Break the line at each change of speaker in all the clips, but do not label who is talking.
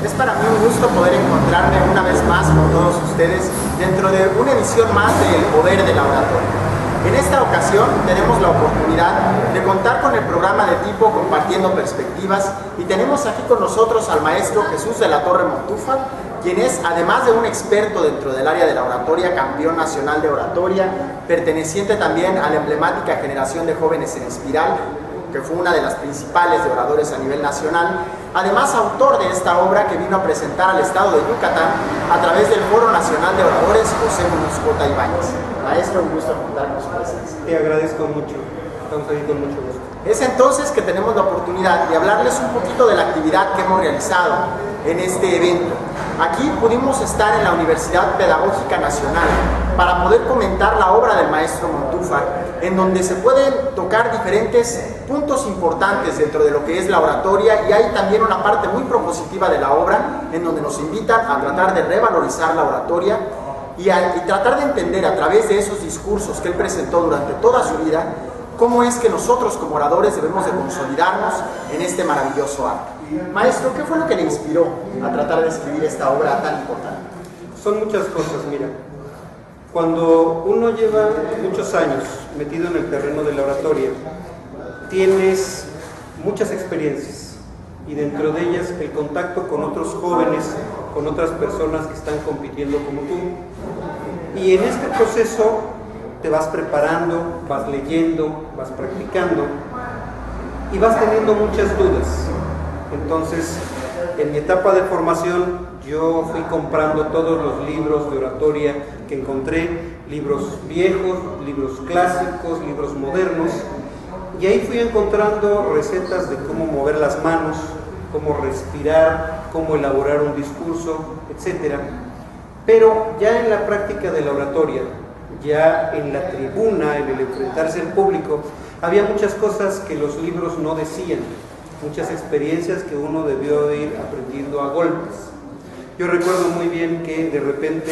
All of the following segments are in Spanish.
Es para mí un gusto poder encontrarme una vez más con todos ustedes dentro de una edición más del Poder de la Oratoria. En esta ocasión tenemos la oportunidad de contar con el programa de tipo Compartiendo Perspectivas y tenemos aquí con nosotros al maestro Jesús de la Torre Montúfar, quien es, además de un experto dentro del área de la oratoria, campeón nacional de oratoria, perteneciente también a la emblemática generación de jóvenes en espiral, que fue una de las principales de oradores a nivel nacional, además autor de esta obra que vino a presentar al estado de Yucatán a través del Foro Nacional de Oradores José Muñoz Ibáñez. Maestro, un gusto contar con su presencia.
Te agradezco mucho, estamos ahí con mucho gusto.
Es entonces que tenemos la oportunidad de hablarles un poquito de la actividad que hemos realizado en este evento. Aquí pudimos estar en la Universidad Pedagógica Nacional para poder comentar la obra del maestro Montúfar, en donde se pueden tocar diferentes puntos importantes dentro de lo que es la oratoria, y hay también una parte muy propositiva de la obra en donde nos invitan a tratar de revalorizar la oratoria y tratar de entender a través de esos discursos que él presentó durante toda su vida cómo es que nosotros como oradores debemos de consolidarnos en este maravilloso arte. Maestro, ¿qué fue lo que le inspiró a tratar de escribir esta obra tan importante?
Son muchas cosas, mira. Cuando uno lleva muchos años metido en el terreno de la oratoria, tienes muchas experiencias y dentro de ellas el contacto con otros jóvenes, con otras personas que están compitiendo como tú. Y en este proceso te vas preparando, vas leyendo, vas practicando y vas teniendo muchas dudas. Entonces, en mi etapa de formación, yo fui comprando todos los libros de oratoria que encontré, libros viejos, libros clásicos, libros modernos, y ahí fui encontrando recetas de cómo mover las manos, cómo respirar, cómo elaborar un discurso, etc. Pero ya en la práctica de la oratoria, ya en la tribuna, en el enfrentarse al público, había muchas cosas que los libros no decían, muchas experiencias que uno debió ir aprendiendo a golpes. Yo recuerdo muy bien que de repente,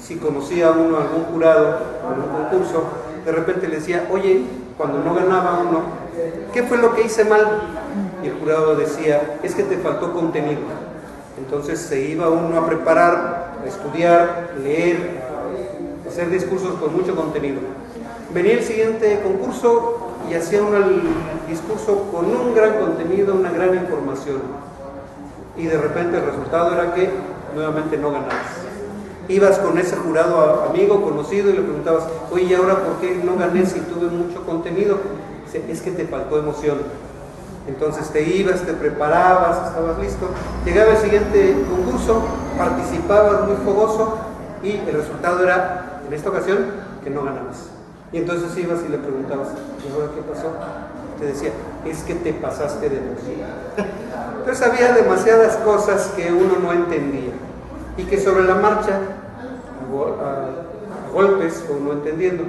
si conocía a uno algún jurado en un concurso, de repente le decía, oye, cuando no ganaba uno, ¿qué fue lo que hice mal? Y el jurado decía, es que te faltó contenido. Entonces se iba uno a preparar, a estudiar, leer, hacer discursos con mucho contenido. Venía el siguiente concurso y hacía uno el discurso con un gran contenido, una gran información. Y de repente el resultado era que nuevamente no ganabas. Ibas con ese jurado amigo, conocido, y le preguntabas, oye, ¿y ahora por qué no gané si tuve mucho contenido? Dice, es que te faltó emoción. Entonces te ibas, te preparabas, estabas listo. Llegaba el siguiente concurso, participabas muy fogoso y el resultado era, en esta ocasión, que no ganabas. Y entonces ibas y le preguntabas, ¿y ahora qué pasó? Te decía, es que te pasaste de emoción. Entonces había demasiadas cosas que uno no entendía y que sobre la marcha, a golpes, fue uno entendiendo.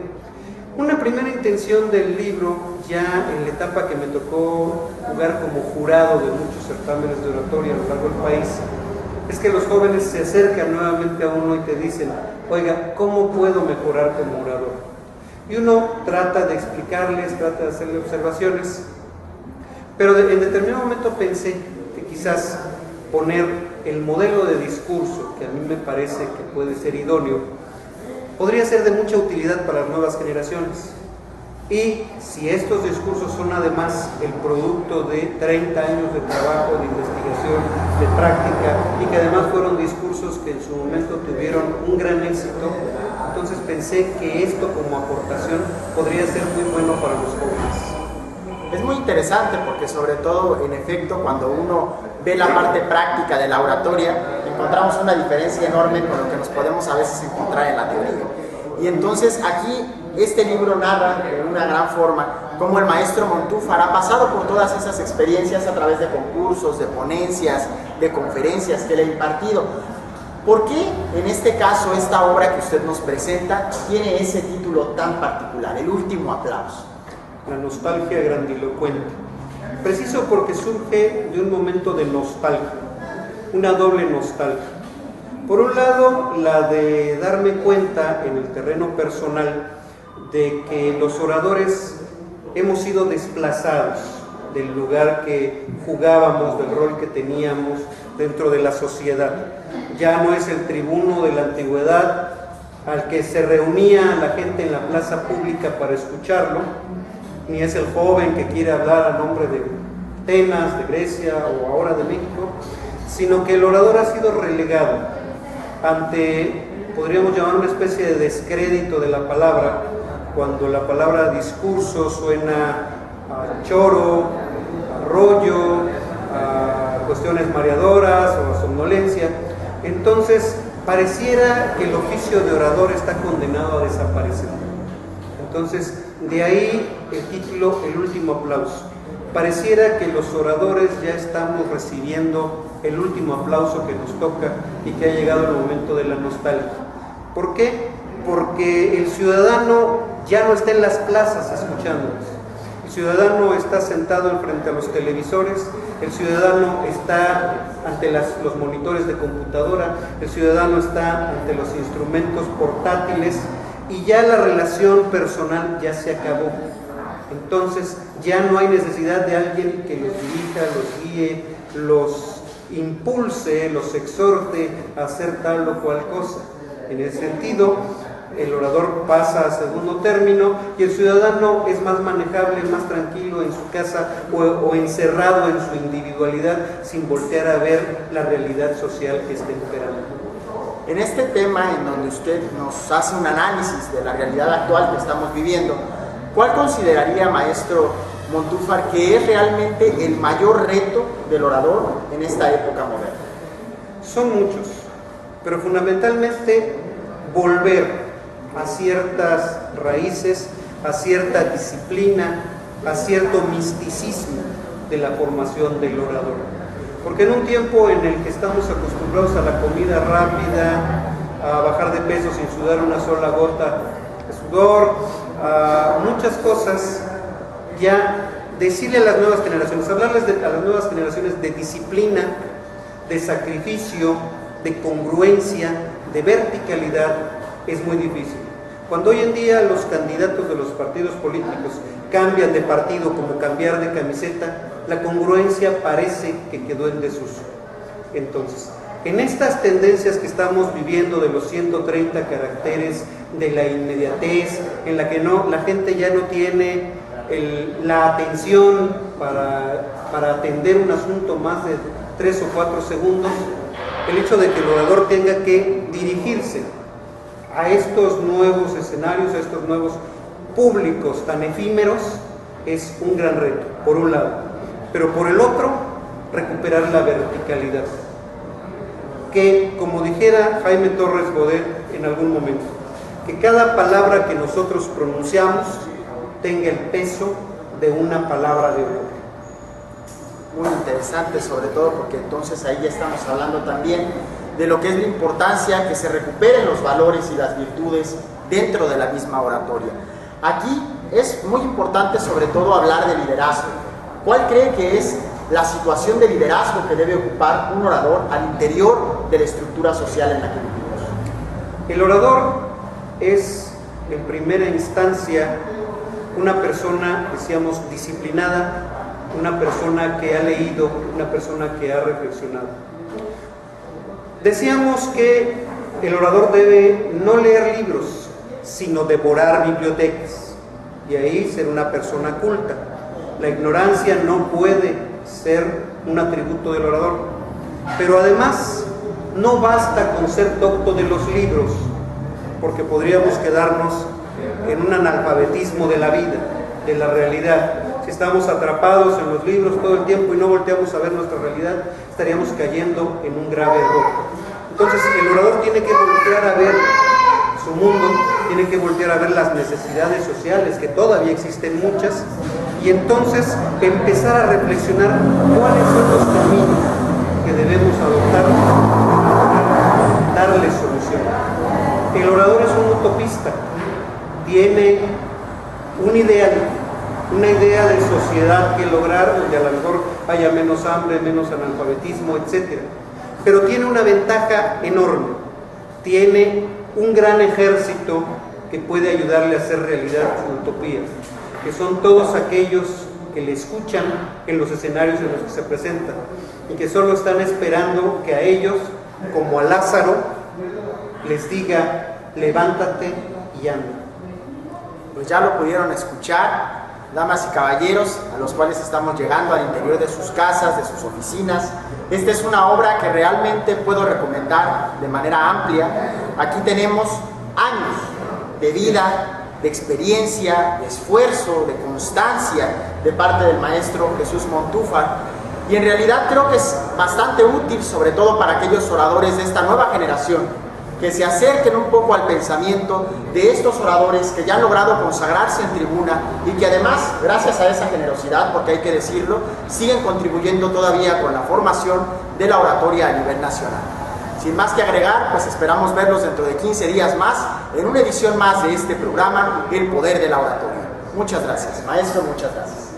Una primera intención del libro, ya en la etapa que me tocó jugar como jurado de muchos certámenes de oratoria a lo largo del país, es que los jóvenes se acercan nuevamente a uno y te dicen, oiga, ¿cómo puedo mejorar como orador? Y uno trata de explicarles, trata de hacerle observaciones, pero en determinado momento pensé que quizás poner el modelo de discurso, que a mí me parece que puede ser idóneo, podría ser de mucha utilidad para las nuevas generaciones. Y si estos discursos son además el producto de 30 años de trabajo, de investigación, de práctica, y que además fueron discursos que en su momento tuvieron un gran éxito, entonces pensé que esto como aportación podría ser muy bueno para los jóvenes.
Es muy interesante porque sobre todo, en efecto, cuando uno ve la parte práctica de la oratoria, encontramos una diferencia enorme con lo que nos podemos a veces encontrar en la teoría. Y entonces aquí este libro narra de una gran forma cómo el maestro Montúfar ha pasado por todas esas experiencias a través de concursos, de ponencias, de conferencias que le ha impartido. ¿Por qué en este caso esta obra que usted nos presenta tiene ese título tan particular, El último aplauso?
La nostalgia grandilocuente. Preciso porque surge de un momento de nostalgia, una doble nostalgia. Por un lado, la de darme cuenta en el terreno personal de que los oradores hemos sido desplazados del lugar que jugábamos, del rol que teníamos dentro de la sociedad. Ya no es el tribuno de la antigüedad al que se reunía la gente en la plaza pública para escucharlo, ni es el joven que quiere hablar a nombre de Atenas, de Grecia o ahora de México, sino que el orador ha sido relegado ante, podríamos llamar, una especie de descrédito de la palabra, cuando la palabra discurso suena a choro, a rollo, a cuestiones mareadoras o a somnolencia. Entonces pareciera que el oficio de orador está condenado a desaparecer. Entonces, de ahí el título, El último aplauso. Pareciera que los oradores ya estamos recibiendo el último aplauso que nos toca y que ha llegado el momento de la nostalgia. ¿Por qué? Porque el ciudadano ya no está en las plazas escuchándonos. El ciudadano está sentado frente a los televisores, el ciudadano está ante los monitores de computadora, el ciudadano está ante los instrumentos portátiles y ya la relación personal ya se acabó. Entonces ya no hay necesidad de alguien que los dirija, los guíe, los impulse, los exhorte a hacer tal o cual cosa. En ese sentido, el orador pasa a segundo término y el ciudadano es más manejable, más tranquilo en su casa o encerrado en su individualidad sin voltear a ver la realidad social que está imperando.
En este tema, en donde usted nos hace un análisis de la realidad actual que estamos viviendo, ¿cuál consideraría, maestro Montúfar, que es realmente el mayor reto del orador en esta época moderna?
Son muchos, pero fundamentalmente volver a ciertas raíces, a cierta disciplina, a cierto misticismo de la formación del orador. Porque en un tiempo en el que estamos acostumbrados a la comida rápida, a bajar de peso sin sudar una sola gota de sudor, a muchas cosas, ya decirle a las nuevas generaciones, hablarles a las nuevas generaciones de disciplina, de sacrificio, de congruencia, de verticalidad, es muy difícil. Cuando hoy en día los candidatos de los partidos políticos cambian de partido como cambiar de camiseta, la congruencia parece que quedó en desuso. Entonces, en estas tendencias que estamos viviendo de los 130 caracteres, de la inmediatez, en la que la gente ya no tiene la atención para atender un asunto más de 3 o 4 segundos, el hecho de que el orador tenga que dirigirse a estos nuevos escenarios, a estos nuevos públicos tan efímeros, es un gran reto, por un lado. Pero por el otro, recuperar la verticalidad. Que, como dijera Jaime Torres Bodet en algún momento, que cada palabra que nosotros pronunciamos tenga el peso de una palabra de honor.
Muy interesante, sobre todo porque entonces ahí ya estamos hablando también de lo que es la importancia que se recuperen los valores y las virtudes dentro de la misma oratoria. Aquí es muy importante sobre todo hablar de liderazgo. ¿Cuál cree que es la situación de liderazgo que debe ocupar un orador al interior de la estructura social en la que vivimos?
El orador es, en primera instancia, una persona, decíamos, disciplinada, una persona que ha leído, una persona que ha reflexionado. Decíamos que el orador debe no leer libros, sino devorar bibliotecas, y ahí ser una persona culta. La ignorancia no puede ser un atributo del orador, pero además no basta con ser docto de los libros, porque podríamos quedarnos en un analfabetismo de la vida, de la realidad. Si estamos atrapados en los libros todo el tiempo y no volteamos a ver nuestra realidad, estaríamos cayendo en un grave error. Entonces el orador tiene que voltear a ver su mundo, tiene que voltear a ver las necesidades sociales, que todavía existen muchas, y entonces empezar a reflexionar cuáles son los caminos que debemos adoptar para darle solución. El orador es un utopista, tiene un ideal, una idea de sociedad que lograr, donde a lo mejor haya menos hambre, menos analfabetismo, etc. Pero tiene una ventaja enorme, tiene un gran ejército que puede ayudarle a hacer realidad su utopía, que son todos aquellos que le escuchan en los escenarios en los que se presentan y que solo están esperando que a ellos, como a Lázaro, les diga: levántate y anda.
Pues ya lo pudieron escuchar, damas y caballeros, a los cuales estamos llegando al interior de sus casas, de sus oficinas. Esta es una obra que realmente puedo recomendar de manera amplia. Aquí tenemos años de vida, de experiencia, de esfuerzo, de constancia de parte del maestro Jesús Montúfar, y en realidad creo que es bastante útil, sobre todo para aquellos oradores de esta nueva generación, que se acerquen un poco al pensamiento de estos oradores que ya han logrado consagrarse en tribuna y que además, gracias a esa generosidad, porque hay que decirlo, siguen contribuyendo todavía con la formación de la oratoria a nivel nacional. Sin más que agregar, pues esperamos verlos dentro de 15 días más en una edición más de este programa, El Poder de la Oratoria. Muchas gracias, maestro, muchas gracias.